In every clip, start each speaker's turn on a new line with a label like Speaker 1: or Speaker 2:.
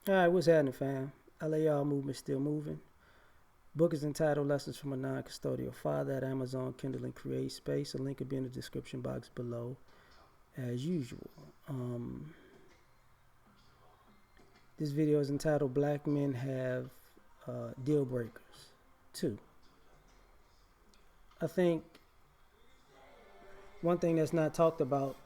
Speaker 1: All right, what's happening, fam? L.A.R. movement still moving. Book is entitled Lessons from a Non-Custodial Father at Amazon, Kindle, and Create Space. A link will be in the description box below, as usual. Um, this video is entitled Black Men Have Deal Breakers 2. I think one thing that's not talked about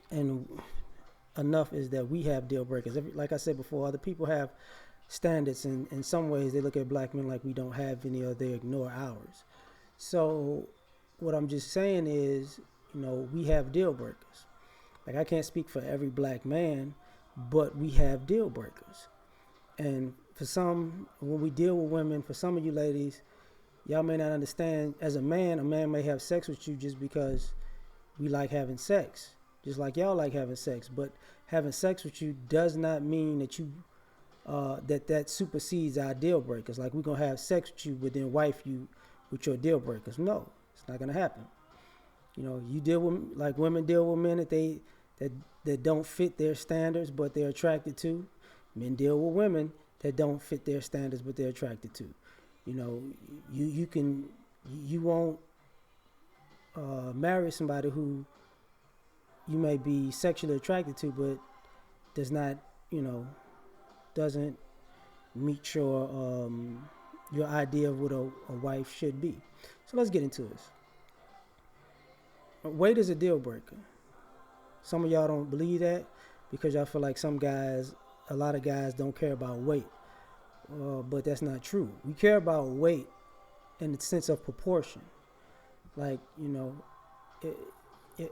Speaker 1: and enough is that we have deal breakers. Like I said before, other people have standards, and in some ways they look at black men like we don't have any, or they ignore ours. So what I'm just saying is, we have deal breakers. Like, I can't speak for every black man, but we have deal breakers. And for some, when we deal with women, for some of you ladies, y'all may not understand. As a man may have sex with you just because we like having sex, just like y'all like having sex. But having sex with you does not mean that that supersedes our deal breakers. Like, we're gonna have sex with you, but then wife you with your deal breakers. No, it's not gonna happen. You deal with, like, women deal with men that that don't fit their standards, but they're attracted to. Men deal with women that don't fit their standards, but they're attracted to. You know, you won't marry somebody who you may be sexually attracted to, but does not, you know, doesn't meet your idea of what a wife should be. So let's get into this. Weight is a deal breaker. Some of y'all don't believe that because y'all feel like a lot of guys don't care about weight. But that's not true. We care about weight in the sense of proportion. Like,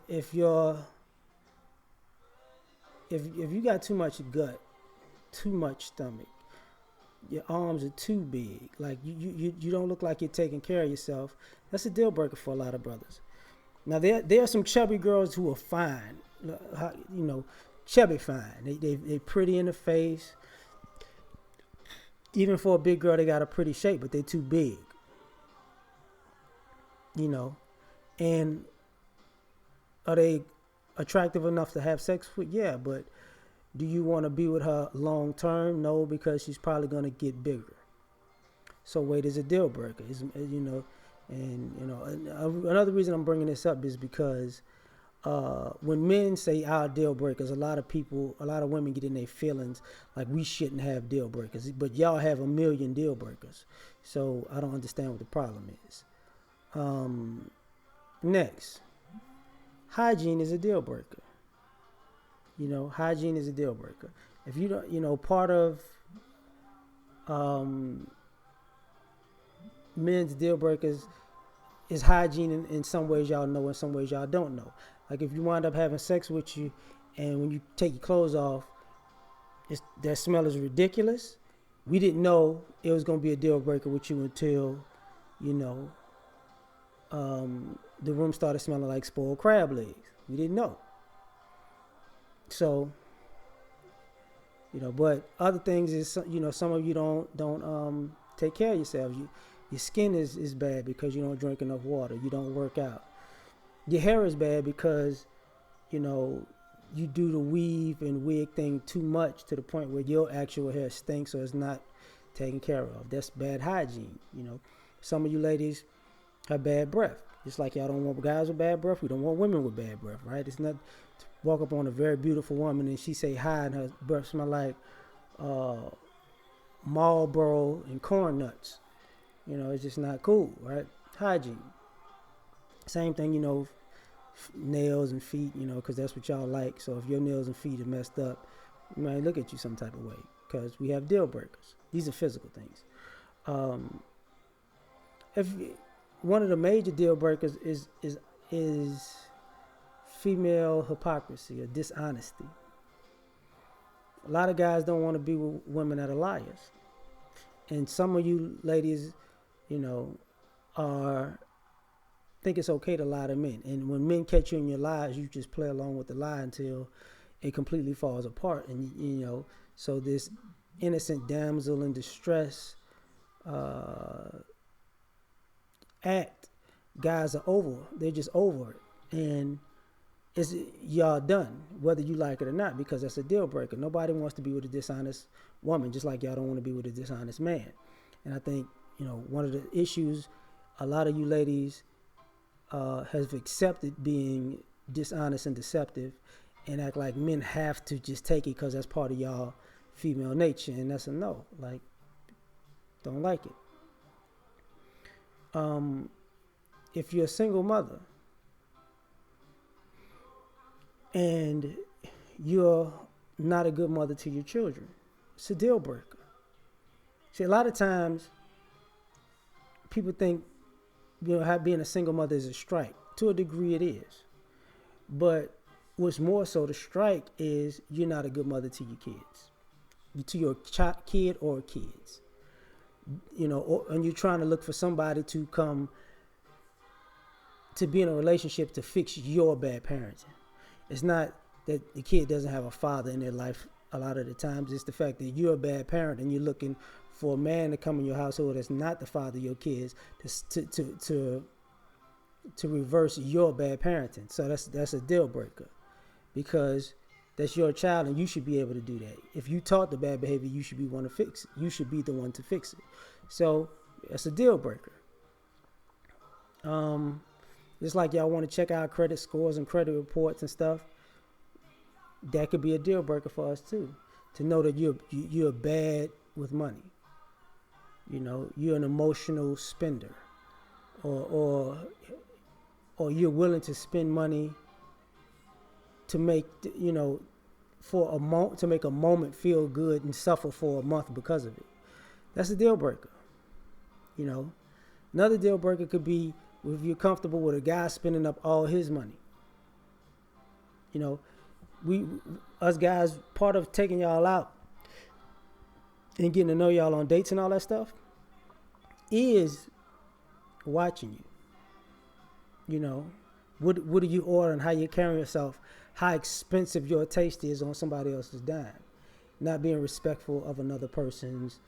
Speaker 1: if you're if you got too much gut, too much stomach, your arms are too big, like you don't look like you're taking care of yourself, that's a deal breaker for a lot of brothers. Now, there are some chubby girls who are fine, chubby fine. They pretty in the face. Even for a big girl, they got a pretty shape, but they're too big. You know, and are they attractive enough to have sex with? Yeah, but do you want to be with her long term? No, because she's probably going to get bigger. So weight is a deal breaker. Another reason I'm bringing this up is because when men say our deal breakers, a lot of women get in their feelings like we shouldn't have deal breakers, but y'all have a million deal breakers. So I don't understand what the problem is. Next, hygiene is a deal breaker. Hygiene is a deal breaker. If you don't, part of um, men's deal breakers is hygiene in some ways y'all know, in some ways y'all don't know. Like, if you wind up having sex with you, and when you take your clothes off, that smell is ridiculous. We didn't know it was gonna be a deal breaker with you until, you know, the room started smelling like spoiled crab legs. We didn't know. So, but other things is, some of you don't take care of yourself. Your skin is bad because you don't drink enough water. You don't work out. Your hair is bad because, you know, you do the weave and wig thing too much to the point where your actual hair stinks or is not taken care of. That's bad hygiene. Some of you ladies have bad breath. Just like y'all don't want guys with bad breath, we don't want women with bad breath, right? It's not to walk up on a very beautiful woman and she say hi and her breath smell like uh, Marlboro and corn nuts. It's just not cool, right? Hygiene. Same thing, nails and feet, because that's what y'all like. So if your nails and feet are messed up, we might look at you some type of way because we have deal breakers. These are physical things. Um, if One of the major deal breakers is female hypocrisy or dishonesty. A lot of guys don't want to be with women that are liars, and some of you ladies, you know, are think it's okay to lie to men. And when men catch you in your lies, you just play along with the lie until it completely falls apart. And so this innocent damsel in distress uh, act, guys are over. They're just over it. And is y'all done, whether you like it or not, because that's a deal breaker. Nobody wants to be with a dishonest woman, just like y'all don't want to be with a dishonest man. And I think, one of the issues a lot of you ladies have accepted being dishonest and deceptive and act like men have to just take it because that's part of y'all female nature, and that's a no. Like, don't like it. If you're a single mother and you're not a good mother to your children, it's a deal breaker. See, a lot of times people think being a single mother is a strike. To a degree, it is. But what's more so, the strike is you're not a good mother to your kids, to your kid or kids. And you're trying to look for somebody to come to be in a relationship to fix your bad parenting. It's not that the kid doesn't have a father in their life a lot of the times. It's the fact that you're a bad parent and you're looking for a man to come in your household that's not the father of your kids to reverse your bad parenting. So that's a deal breaker, because that's your child and you should be able to do that. If you taught the bad behavior, you should be one to fix it. You should be the one to fix it. So that's a deal breaker. Just like y'all want to check our credit scores and credit reports and stuff, that could be a deal breaker for us too. To know that you're bad with money. You're an emotional spender, or you're willing to spend money to make to make a moment feel good and suffer for a month because of it. That's a deal breaker. Another deal breaker could be if you're comfortable with a guy spending up all his money. Us guys, part of taking y'all out and getting to know y'all on dates and all that stuff is watching you. What do you order and how you carry yourself, how expensive your taste is on somebody else's dime. Not being respectful of another person's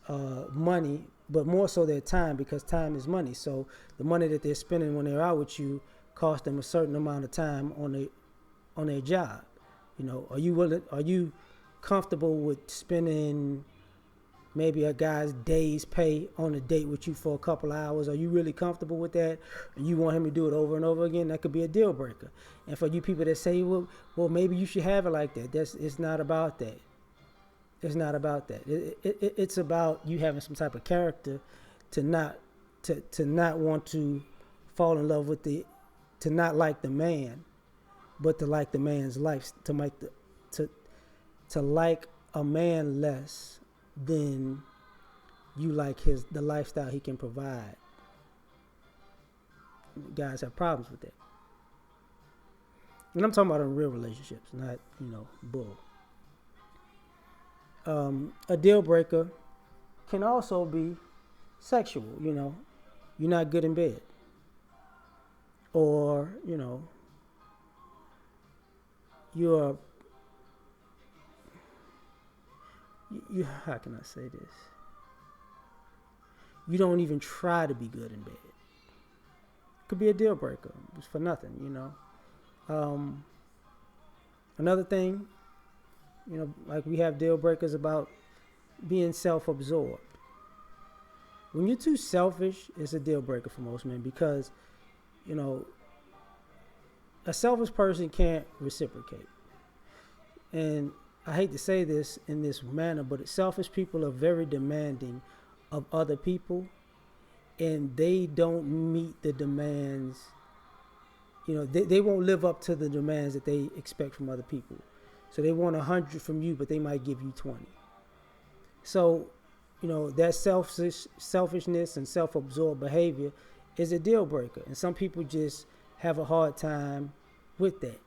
Speaker 1: money, but more so their time, because time is money. So the money that they're spending when they're out with you costs them a certain amount of time on their job. Are you comfortable with spending maybe a guy's day's pay on a date with you for a couple of hours? Are you really comfortable with that? And you want him to do it over and over again? That could be a deal breaker. And for you people that say, well, maybe you should have it like that. It's not about that. It's not about that. It's about you having some type of character to not want to fall in love with to not like the man, but to like the man's life, to like a man less than you like the lifestyle he can provide. Guys have problems with that. And I'm talking about in real relationships, not, bull. A deal breaker can also be sexual. You're not good in bed, or you're how can I say this? You don't even try to be good in bed. Could be a deal breaker. It's for nothing. Another thing, like we have deal breakers about being self-absorbed. When you're too selfish, it's a deal breaker for most men, because, a selfish person can't reciprocate. And I hate to say this in this manner, but selfish people are very demanding of other people, and they don't meet the demands. They won't live up to the demands that they expect from other people. So they want 100 from you, but they might give you 20. So, that selfishness and self-absorbed behavior is a deal breaker. And some people just have a hard time with that.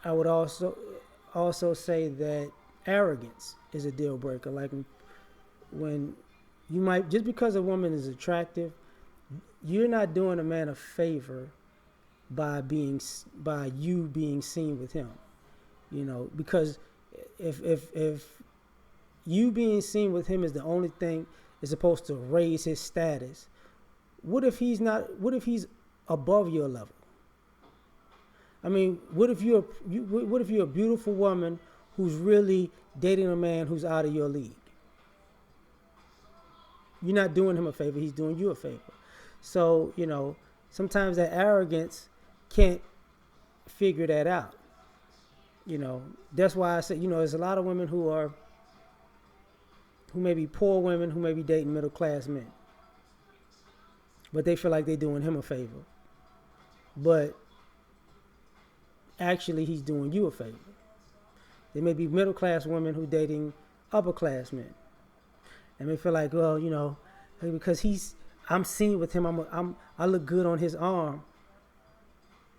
Speaker 1: I would also say that arrogance is a deal breaker. Like when you might, just because a woman is attractive, you're not doing a man a favor by you being seen with him. Because if you being seen with him is the only thing is supposed to raise his status, what if he's above your level. I mean, what if you're a beautiful woman who's really dating a man who's out of your league? You're not doing him a favor; he's doing you a favor. So sometimes that arrogance can't figure that out. That's why I say there's a lot of women who may be poor women who may be dating middle class men, but they feel like they're doing him a favor. But actually, he's doing you a favor. There may be middle class women who dating upper class men, and they feel like, well, because I'm seen with him, I look good on his arm.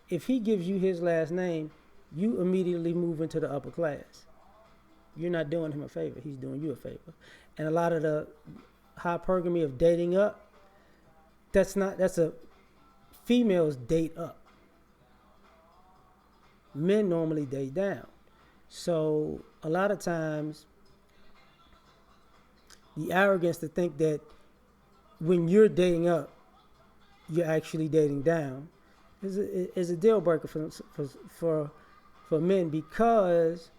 Speaker 1: If he gives you his last name, you immediately move into the upper class. You're not doing him a favor; he's doing you a favor. And a lot of the hypergamy of dating up, that's a females date up. Men normally date down. So a lot of times, the arrogance to think that when you're dating up, you're actually dating down is a deal breaker for men, because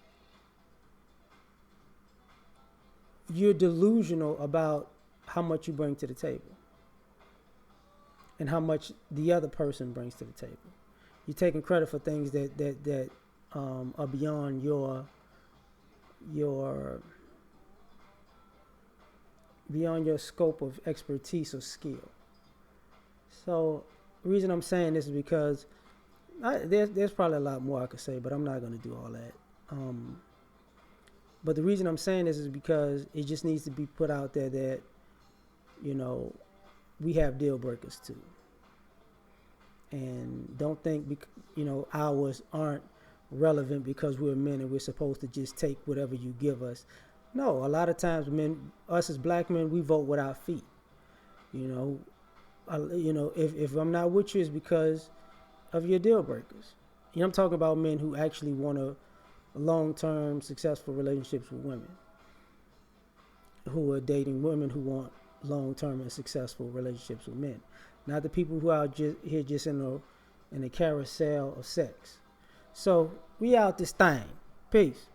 Speaker 1: you're delusional about how much you bring to the table and how much the other person brings to the table. You're taking credit for things that are beyond your scope of expertise or skill. So the reason I'm saying this is because there's probably a lot more I could say, but I'm not going to do all that. But the reason I'm saying this is because it just needs to be put out there that we have deal breakers too. And don't think ours aren't relevant because we're men and we're supposed to just take whatever you give us. No, a lot of times us as black men, we vote with our feet. If I'm not with you, it's because of your deal breakers. I'm talking about men who actually want a long-term successful relationships with women, who are dating women who want long-term and successful relationships with men. Not the people who are just in a carousel of sex. So we out this thing. Peace.